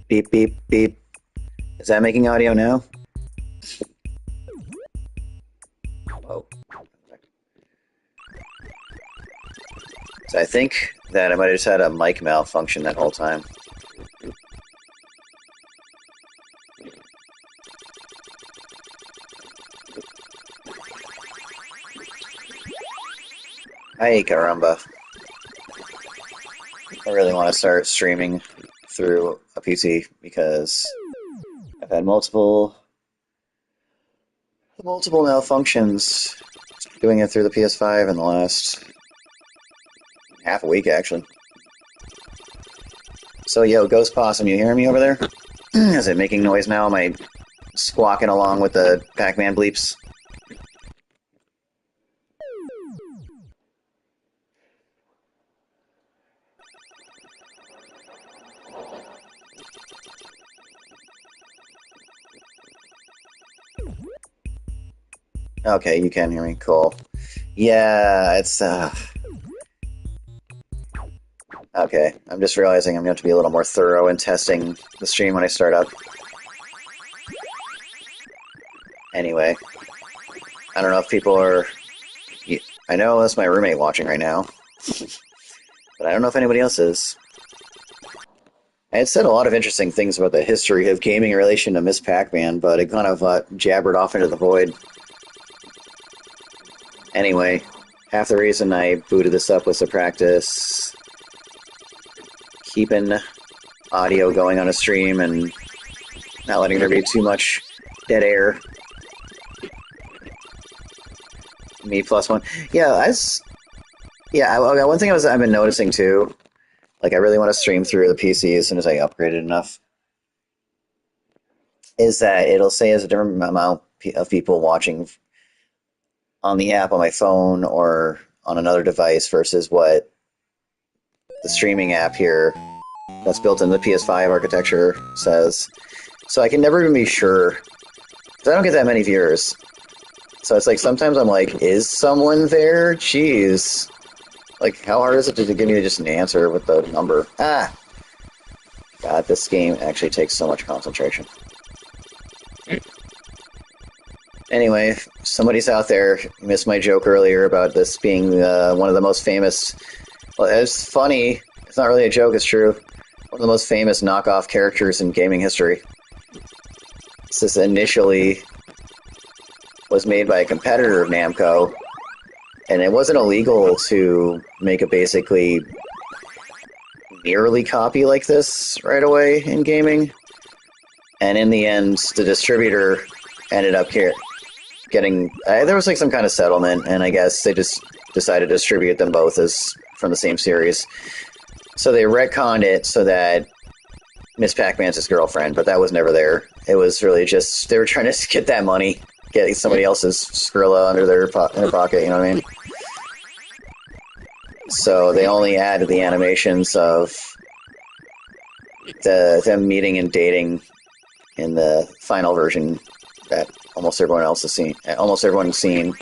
Beep, beep, beep. Is that making audio now? Oh. So I think that I might have just had a mic malfunction that whole time. Ay, caramba. I really want to start streaming through a PC because I've had multiple malfunctions doing it through the PS5 in the last half a week, actually. So, yo, Ghost Possum, you hearing me over there? Is it making noise now? Am I squawking along with the Pac-Man bleeps? Okay, you can hear me. Cool. Yeah, it's, okay, I'm just realizing I'm going to have to be a little more thorough in testing the stream when I start up. Anyway, I don't know if people are... I know that's my roommate watching right now, but I don't know if anybody else is. I had said a lot of interesting things about the history of gaming in relation to Miss Pac-Man, but it kind of jabbered off into the void. Anyway, half the reason I booted this up was to practice keeping audio going on a stream and not letting there be too much dead air. Me plus one. Yeah, one thing I've been noticing too, like I really want to stream through the PC as soon as I upgrade it enough, is that it'll say as a different amount of people watching on the app on my phone or on another device versus what the streaming app here that's built into the PS5 architecture says. So I can never even be sure, because I don't get that many viewers. So it's like sometimes I'm like, is someone there? Jeez. Like, how hard is it to give me just an answer with the number? Ah! God, this game actually takes so much concentration. Anyway, if somebody's out there, missed my joke earlier about this being one of the most famous... Well, it's funny. It's not really a joke, it's true. One of the most famous knockoff characters in gaming history. This initially was made by a competitor of Namco, and it wasn't illegal to make a basically nearly copy like this right away in gaming. And in the end, the distributor ended up getting... there was like some kind of settlement, and I guess they just decided to distribute them both as from the same series. So they retconned it so that Miss Pac-Man's his girlfriend, but that was never there. It was really just, they were trying to get that money, get somebody else's Skrilla under their pocket, you know what I mean? So they only added the animations of them meeting and dating in the final version that almost everyone's seen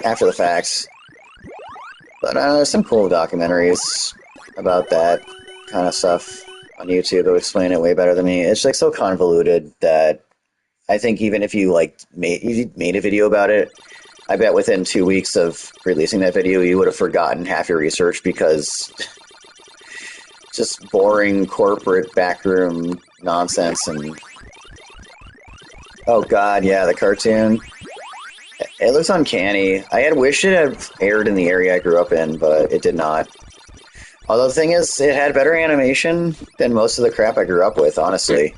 after the fact. But there's some cool documentaries about that kind of stuff on YouTube that would explain it way better than me. It's like so convoluted that I think even if you made a video about it, I bet within 2 weeks of releasing that video, you would have forgotten half your research because just boring corporate backroom nonsense and... Oh god, yeah, the cartoon. It looks uncanny. I had wished it had aired in the area I grew up in, but it did not. Although the thing is, it had better animation than most of the crap I grew up with, honestly.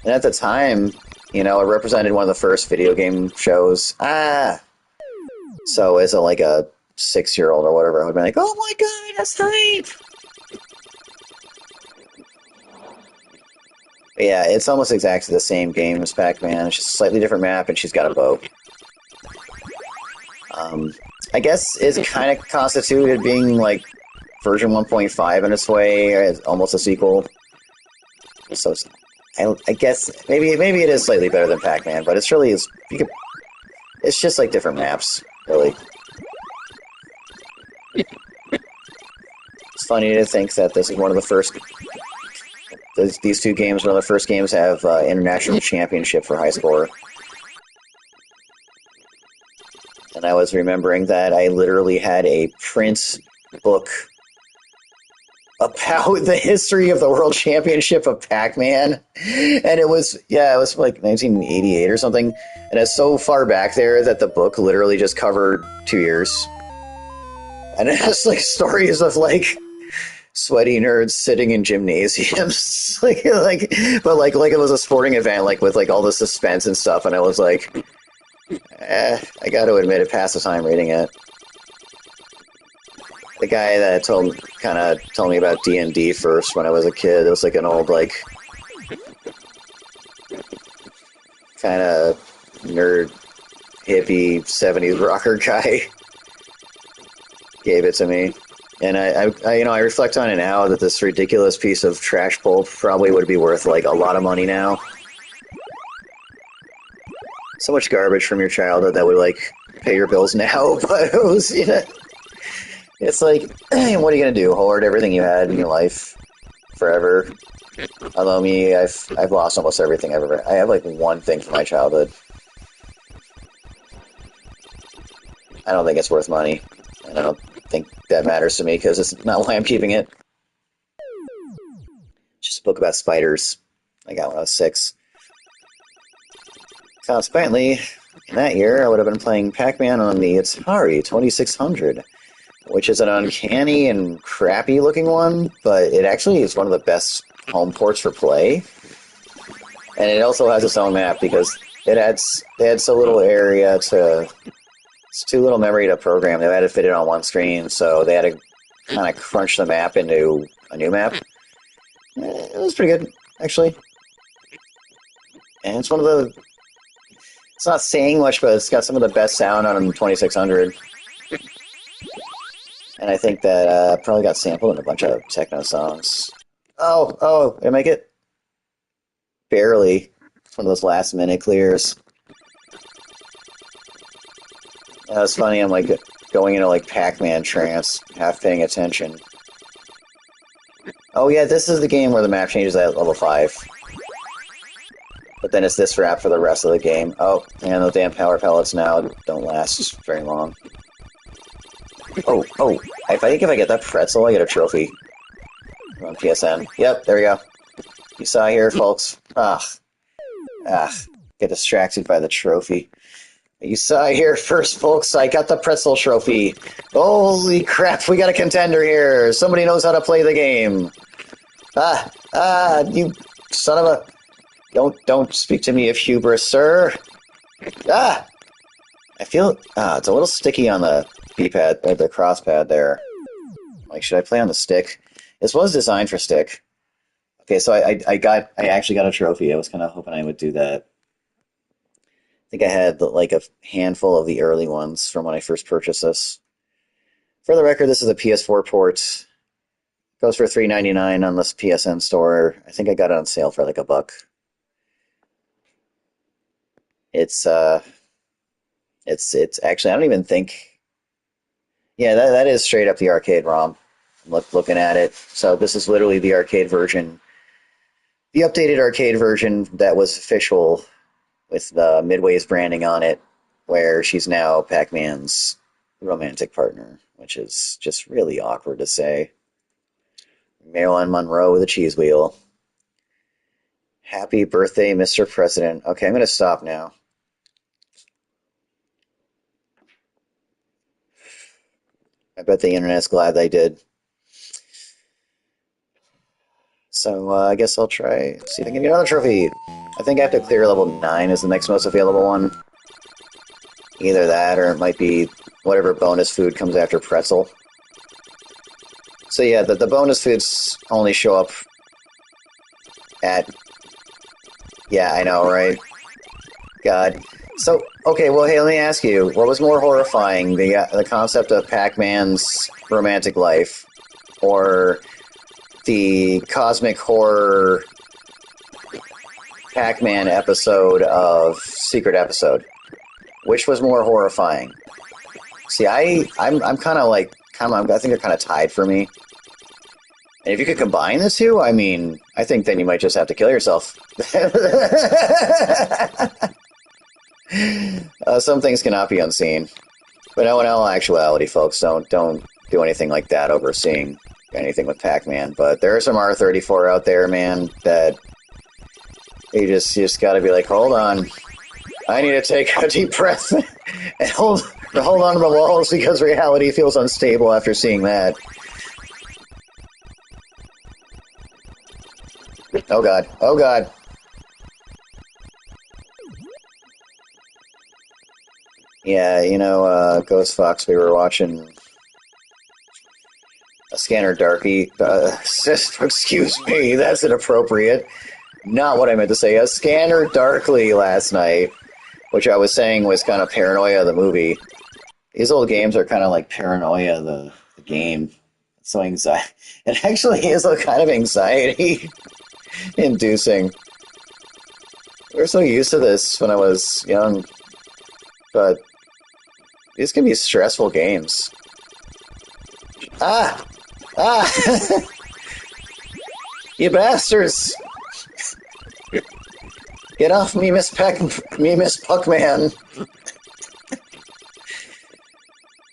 And at the time, it represented one of the first video game shows. So as a 6-year-old or whatever, I would be like, oh my god, that's hype! But yeah, it's almost exactly the same game as Pac-Man. It's just a slightly different map, and she's got a bow. I guess it's kind of constituted being like version 1.5 in its way, almost a sequel. So I guess maybe it is slightly better than Pac-Man, but it's just like different maps, really. It's funny to think that this is one of the first these two games, one of the first games, have international championship for high score. And I was remembering that I literally had a print book about the history of the World Championship of Pac-Man. And it was like 1988 or something. And it's so far back there that the book literally just covered 2 years. And it has like stories of like sweaty nerds sitting in gymnasiums, but it was a sporting event, like with like all the suspense and stuff. And I was like, I got to admit, it passed the time reading it. The guy that told me about D&D first when I was a kid, it was like an old like kind of nerd hippie 70s rocker guy. Gave it to me. And I reflect on it now that this ridiculous piece of trash pulp probably would be worth like a lot of money now. So much garbage from your childhood that would like pay your bills now, but it was, it's like, what are you gonna do? Hoard everything you had in your life forever? Although me, I've lost almost everything I've ever. I have like one thing from my childhood. I don't think it's worth money, and I don't think that matters to me because it's not why I'm keeping it. Just a book about spiders. I got when I was 6. Consequently, in that year, I would have been playing Pac-Man on the Atari 2600, which is an uncanny and crappy-looking one, but it actually is one of the best home ports for play. And it also has its own map because they had so little area to... It's too little memory to program. They had to fit it on one screen, so they had to kind of crunch the map into a new map. It was pretty good, actually. And it's one of the... It's not saying much, but it's got some of the best sound on 2600. And I think that probably got sampled in a bunch of techno songs. Oh, did I make it? Barely. It's one of those last-minute clears. It's funny, I'm like going into like Pac-Man trance, half paying attention. Oh yeah, this is the game where the map changes at level 5. But then it's this wrap for the rest of the game. Oh, and the damn power pellets now don't last very long. Oh, I think if I get that pretzel, I get a trophy. On PSN. Yep, there we go. You saw here, folks. Get distracted by the trophy. You saw here first, folks. I got the pretzel trophy. Holy crap, we got a contender here. Somebody knows how to play the game. You son of a... Don't speak to me of hubris, sir. I feel... it's a little sticky on the B-pad, the cross-pad there. Like, should I play on the stick? This was designed for stick. Okay, so I actually got a trophy. I was kind of hoping I would do that. I think I had like a handful of the early ones from when I first purchased this. For the record, this is a PS4 port. Goes for $3.99 on this PSN store. I think I got it on sale for like $1. It's actually, I don't even think... Yeah, that is straight up the arcade ROM. Looking at it. So this is literally the arcade version. The updated arcade version that was official with the Midway's branding on it, where she's now Pac-Man's romantic partner, which is just really awkward to say. Marilyn Monroe with a cheese wheel. Happy birthday, Mr. President. Okay, I'm going to stop now. I bet the internet's glad they did. So I guess I'll try, see if I can get another trophy. I think I have to clear level 9 is the next most available one. Either that or it might be whatever bonus food comes after pretzel. So yeah, the bonus foods only show up at... Yeah, I know, right? God. So, okay, well, hey, let me ask you, what was more horrifying, the concept of Pac-Man's romantic life, or the cosmic horror Pac-Man episode of Secret Episode? Which was more horrifying? See, I'm kind of like, I think they're kind of tied for me. And if you could combine the two, I mean, I think then you might just have to kill yourself. Some things cannot be unseen. But no, in all actuality, folks, don't do anything like that over seeing anything with Pac-Man. But there are some R34 out there, man, that you just got to be like, hold on, I need to take a deep breath and hold on to the walls because reality feels unstable after seeing that. Oh god, oh god. Yeah, Ghost Fox, we were watching a Scanner Darky. Excuse me, that's inappropriate. Not what I meant to say. A Scanner Darkly last night, which I was saying was kind of Paranoia the movie. These old games are kind of like Paranoia the game. So anxiety. It actually is a kind of anxiety inducing. We were so used to this when I was young, but these can be stressful games. Ah! You bastards! Get off me, Miss Pac-Man!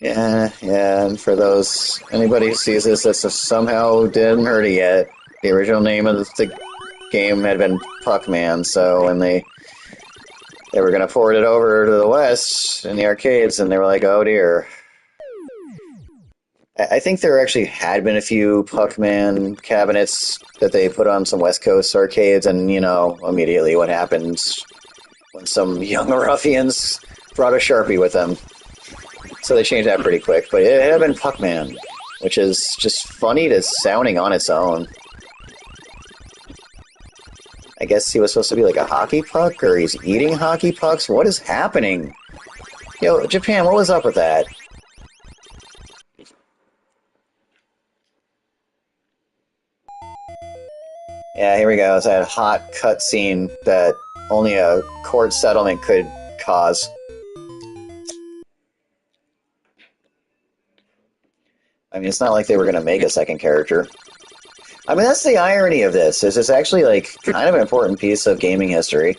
Yeah, and for anybody who sees this that somehow didn't heard it yet, the original name of the game had been Pac-Man, so when they were going to port it over to the West in the arcades, and they were like, oh dear. I think there actually had been a few Pac-Man cabinets that they put on some West Coast arcades, and, immediately what happens when some young ruffians brought a Sharpie with them. So they changed that pretty quick, but it had been Pac-Man, which is just funny to sounding on its own. I guess he was supposed to be like a hockey puck, or he's eating hockey pucks? What is happening? Yo, Japan, what was up with that? Yeah, here we go. It's that hot cutscene that only a court settlement could cause. I mean, it's not like they were going to make a second character. I mean, that's the irony of this, is it's actually, kind of an important piece of gaming history.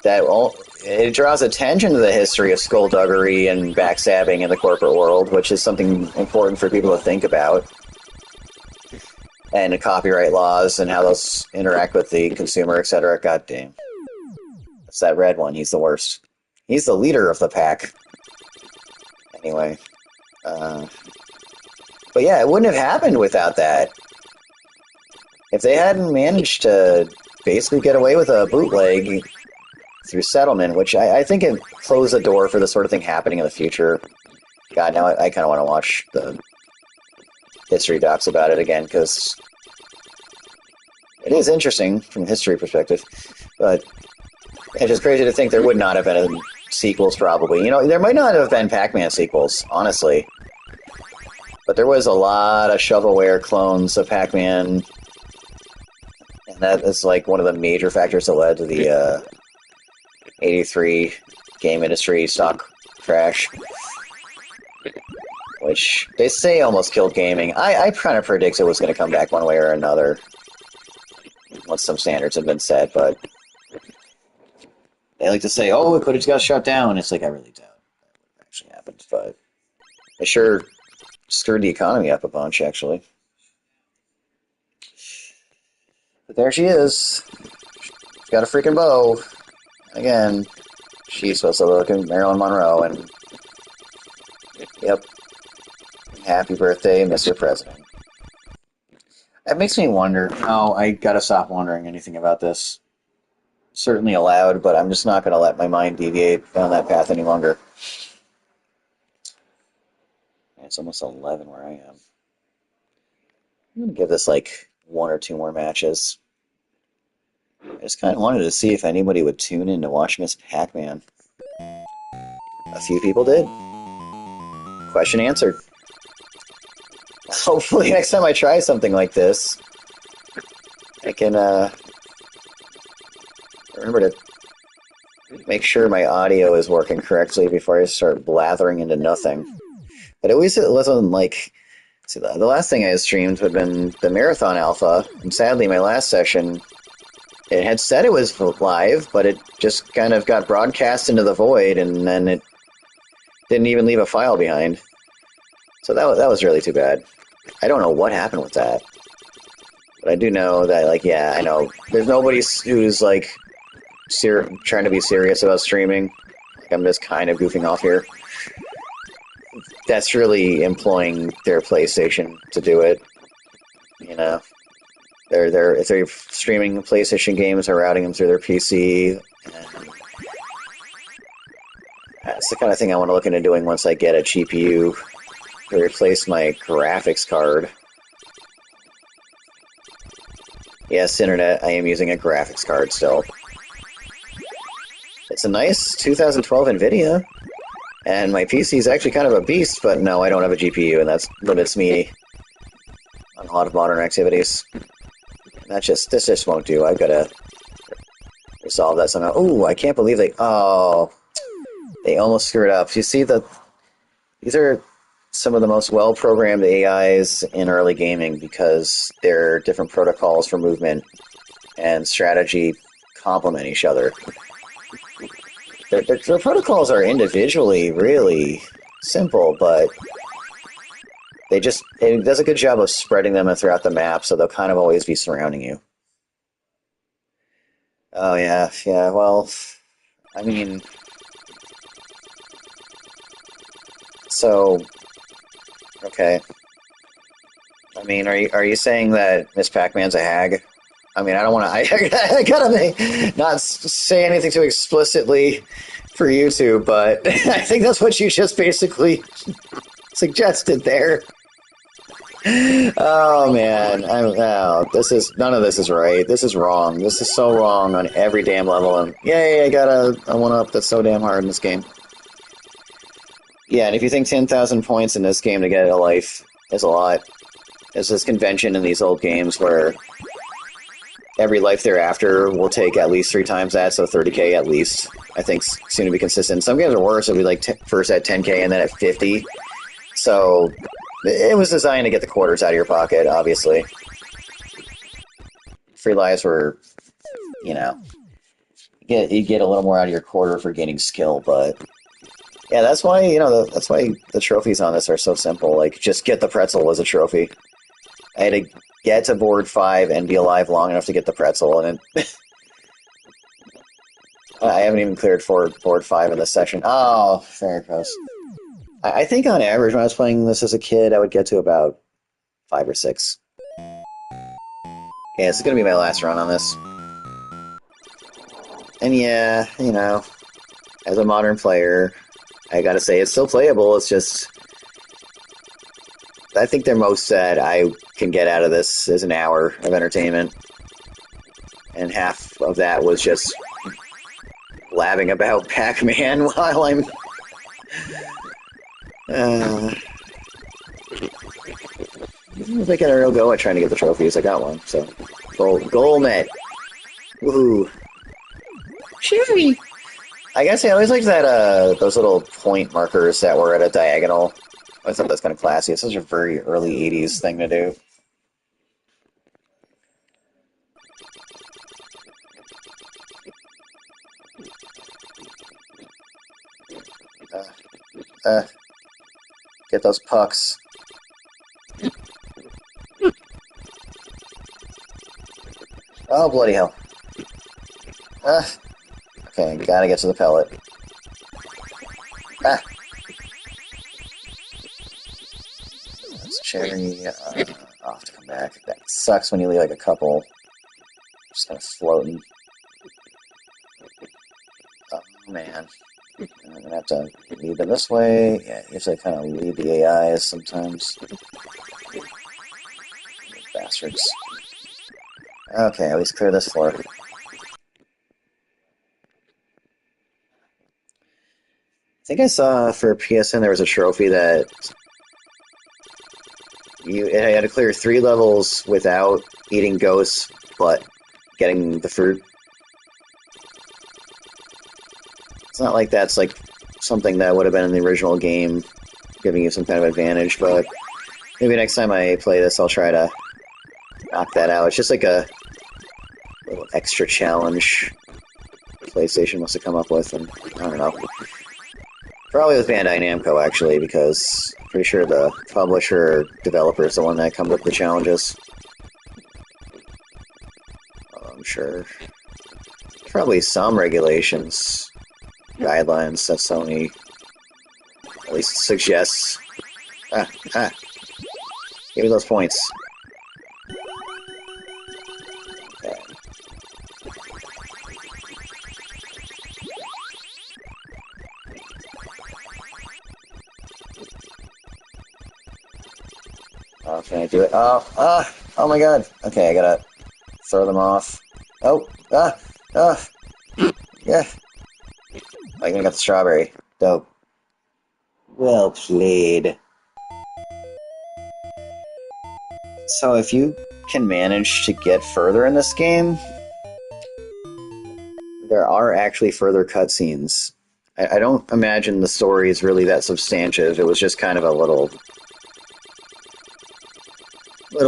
It draws attention to the history of skullduggery and backstabbing in the corporate world, which is something important for people to think about. And the copyright laws and how those interact with the consumer, etc. God damn. That's that red one. He's the worst. He's the leader of the pack. Anyway. But yeah, it wouldn't have happened without that. If they hadn't managed to basically get away with a bootleg through settlement, which I think it closed the door for this sort of thing happening in the future. God, now I kind of want to watch the history docs about it again, because it is interesting from a history perspective, but it's just crazy to think there would not have been sequels, probably. There might not have been Pac-Man sequels, honestly, but there was a lot of shovelware clones of Pac-Man, and that is one of the major factors that led to the 83 game industry stock crash, which they say almost killed gaming. I kind of predict it was going to come back one way or another once some standards have been set, but they like to say, oh, it could have just got shut down. It's I really doubt that actually happened, but it sure stirred the economy up a bunch, actually. But there she is. She's got a freaking bow. Again, she's supposed to look like Marilyn Monroe, and yep. Happy birthday, Mr. President. That makes me wonder. No, I gotta stop wondering anything about this. Certainly allowed, but I'm just not gonna let my mind deviate down that path any longer. It's almost 11 where I am. I'm gonna give this one or two more matches. I just kind of wanted to see if anybody would tune in to watch Miss Pac-Man. A few people did. Question answered. Hopefully next time I try something like this, I can remember to make sure my audio is working correctly before I start blathering into nothing. But at least it wasn't See, the last thing I streamed would have been the Marathon Alpha, and sadly, my last session, it had said it was live, but it just kind of got broadcast into the void, and then it didn't even leave a file behind. So that was really too bad. I don't know what happened with that. But I do know that, like, yeah, I know. There's nobody who's, like, trying to be serious about streaming. Like, I'm just kind of goofing off here. That's really employing their PlayStation to do it. You know? If they're streaming PlayStation games, they're routing them through their PC. And that's the kind of thing I want to look into doing once I get a GPU to replace my graphics card. Yes, Internet, I am using a graphics card still. It's a nice 2012 NVIDIA, and my PC is actually kind of a beast, but no, I don't have a GPU, and that limits me on a lot of modern activities. This just won't do. I've got to resolve that somehow. Ooh, I can't believe they almost screwed up. You see these are some of the most well-programmed AIs in early gaming because their different protocols for movement and strategy complement each other. Their protocols are individually really simple, but it does a good job of spreading them throughout the map, so they'll kind of always be surrounding you. Oh, yeah, well, I mean... So... Okay. I mean, are you saying that Miss Pac-Man's a hag? I mean, I don't want to... I gotta not say anything too explicitly for YouTube, but I think that's what you just basically suggested there. Oh, man. None of this is right. This is wrong. This is so wrong on every damn level. And yay, I got a 1-up that's so damn hard in this game. Yeah, and if you think 10,000 points in this game to get a life is a lot, there's this convention in these old games where every life thereafter will take at least 3 times that, so 30k at least. I think soon to be consistent. Some games are worse. It'll be like first at 10k and then at 50. So it was designed to get the quarters out of your pocket, obviously. Free lives were, you get a little more out of your quarter for gaining skill, but... Yeah, that's why the trophies on this are so simple. Like, just get the pretzel as a trophy. I had to get to board 5 and be alive long enough to get the pretzel, and I haven't even cleared board 5 in this session. Oh, there it goes. I think on average when I was playing this as a kid, I would get to about 5 or 6. Yeah, this is going to be my last run on this. And yeah, as a modern player... I gotta say, it's still playable, it's just... I think the most that I can get out of this is an hour of entertainment. And half of that was just blabbing about Pac-Man while I'm... if I get a real go at trying to get the trophies, I got one, so... Goal met! Woohoo! Sherry! I guess I always liked that, those little point markers that were at a diagonal. I thought that's kind of classy. It's such a very early 80s thing to do. Get those pucks. Oh, bloody hell. Okay, gotta get to the pellet. Ah! That's cherry. I'll have to come back. That sucks when you leave like a couple just kind of floating. Oh, man. I'm gonna have to lead them this way. Yeah, you have to kind of lead the AIs sometimes. Bastards. Okay, at least clear this floor. I think I saw for PSN there was a trophy that it had to clear 3 levels without eating ghosts, but getting the fruit. It's not like that's like something that would have been in the original game, giving you some kind of advantage, but Maybe next time I play this, I'll try to knock that out. It's just like a little extra challenge PlayStation must have come up with, and I don't know. Probably with Bandai Namco, actually, because I'm pretty sure the publisher or developer is the one that comes up with the challenges. I'm sure. Probably some regulations, guidelines that Sony at least suggests. Give me those points. Okay. Oh, can I do it? Oh my god. Okay, I gotta throw them off. Oh, yeah. I got the strawberry. Dope. Well played. So if you can manage to get further in this game, there are actually further cutscenes. I don't imagine the story is really that substantive. It was just kind of a little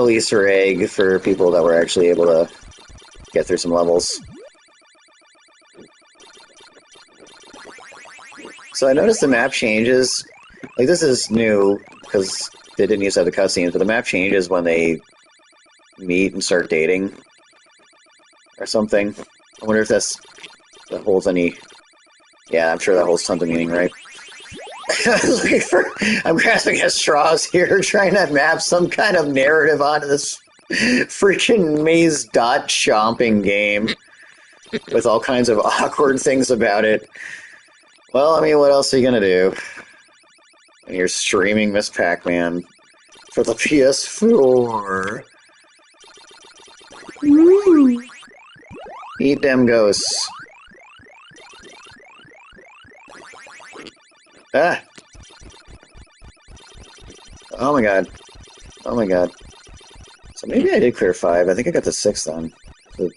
Easter egg for people that were actually able to get through some levels. So I noticed the map changes. Like, this is new, because they didn't used to have the cutscenes, but the map changes when they meet and start dating. Or something. I wonder if that holds any... Yeah, I'm sure that holds tons of meaning, right? I'm grasping at straws here, trying to map some kind of narrative onto this freaking maze dot chomping game with all kinds of awkward things about it. Well, I mean, what else are you gonna do? And you're streaming Miss Pac-Man for the PS4. Woo. Eat them ghosts. Ah! Oh my god. Oh my god. So maybe I did clear 5. I think I got to 6 then. So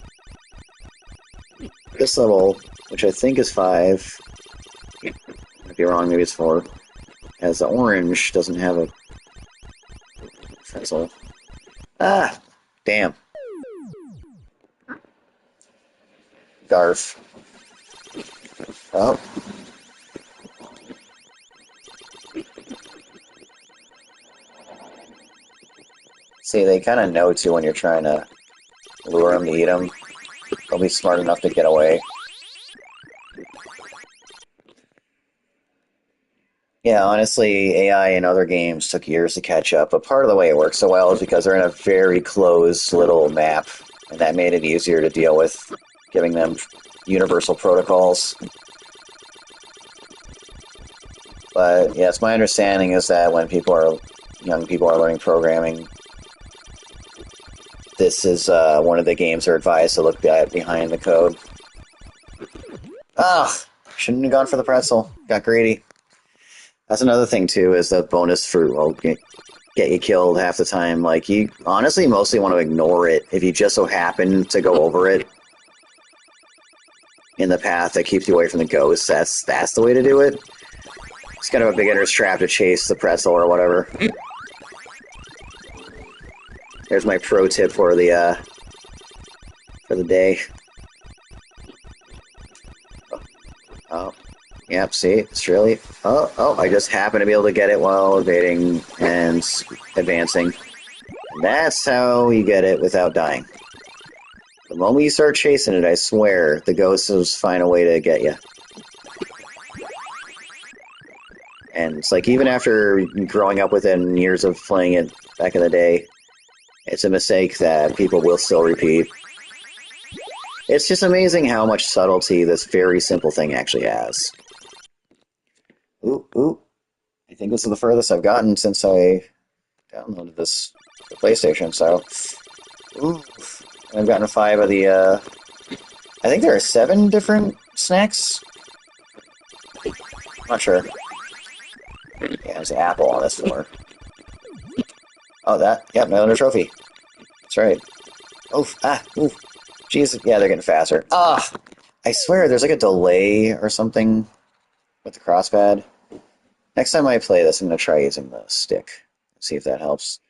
this level, which I think is 5, might be wrong, maybe it's 4, as the orange doesn't have a pretzel. Ah! Damn. Garf. Oh. See, they kind of know, too, when you're trying to lure them to eat them. They'll be smart enough to get away. Yeah, honestly, AI in other games took years to catch up, but part of the way it works so well is because they're in a very closed little map, and that made it easier to deal with, giving them universal protocols. But, yeah, it's my understanding is that when young people are learning programming, this is one of the games they're advised to look at behind the code. Ah! Shouldn't have gone for the pretzel. Got greedy. That's another thing, too, is the bonus fruit will get you killed half the time. Like, you honestly mostly want to ignore it if you just so happen to go over it in the path that keeps you away from the ghosts. That's the way to do it. It's kind of a beginner's trap to chase the pretzel or whatever. There's my pro tip for the day. Oh, yep. See, it's really. Oh! I just happen to be able to get it while evading and advancing. That's how you get it without dying. The moment you start chasing it, I swear, the ghosts will find a way to get you. And it's like, even after growing up with it and years of playing it back in the day, it's a mistake that people will still repeat. It's just amazing how much subtlety this very simple thing actually has. Ooh. I think this is the furthest I've gotten since I downloaded this the PlayStation, so... Ooh. I've gotten 5 of the, I think there are 7 different snacks? Not sure. Yeah, there's an apple on this floor. Oh, that? Yep, another trophy. That's right. Oof, oof. Jeez, yeah, they're getting faster. Ah! I swear there's like a delay or something with the crosspad. Next time I play this, I'm going to try using the stick. See if that helps.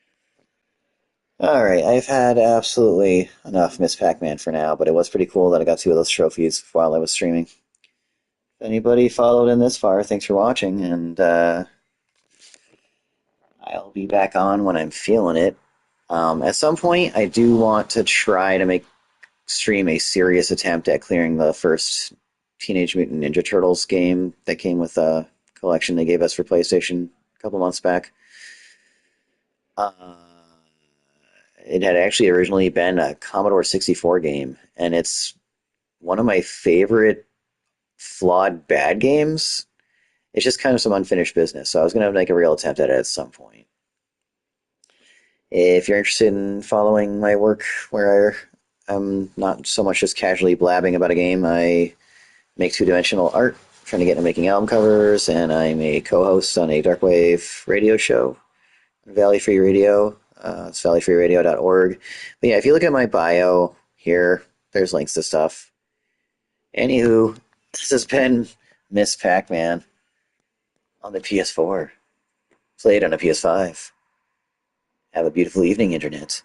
Alright, I've had absolutely enough Miss Pac-Man for now, but it was pretty cool that I got two of those trophies while I was streaming. If anybody followed in this far, thanks for watching, and I'll be back on when I'm feeling it. At some point, I do want to try to make stream a serious attempt at clearing the first Teenage Mutant Ninja Turtles game that came with a collection they gave us for PlayStation a couple months back. Uh, it had actually originally been a Commodore 64 game, and it's one of my favorite flawed bad games. It's just kind of some unfinished business, so I was going to make a real attempt at it at some point. If you're interested in following my work where I'm not so much just casually blabbing about a game, I make two-dimensional art, trying to get into making album covers, and I'm a co-host on a darkwave radio show, Valley Free Radio. It's valleyfreeradio.org. But yeah, if you look at my bio here, there's links to stuff. Anywho, this has been Miss Pac-Man on the PS4, played on a PS5. Have a beautiful evening, Internet.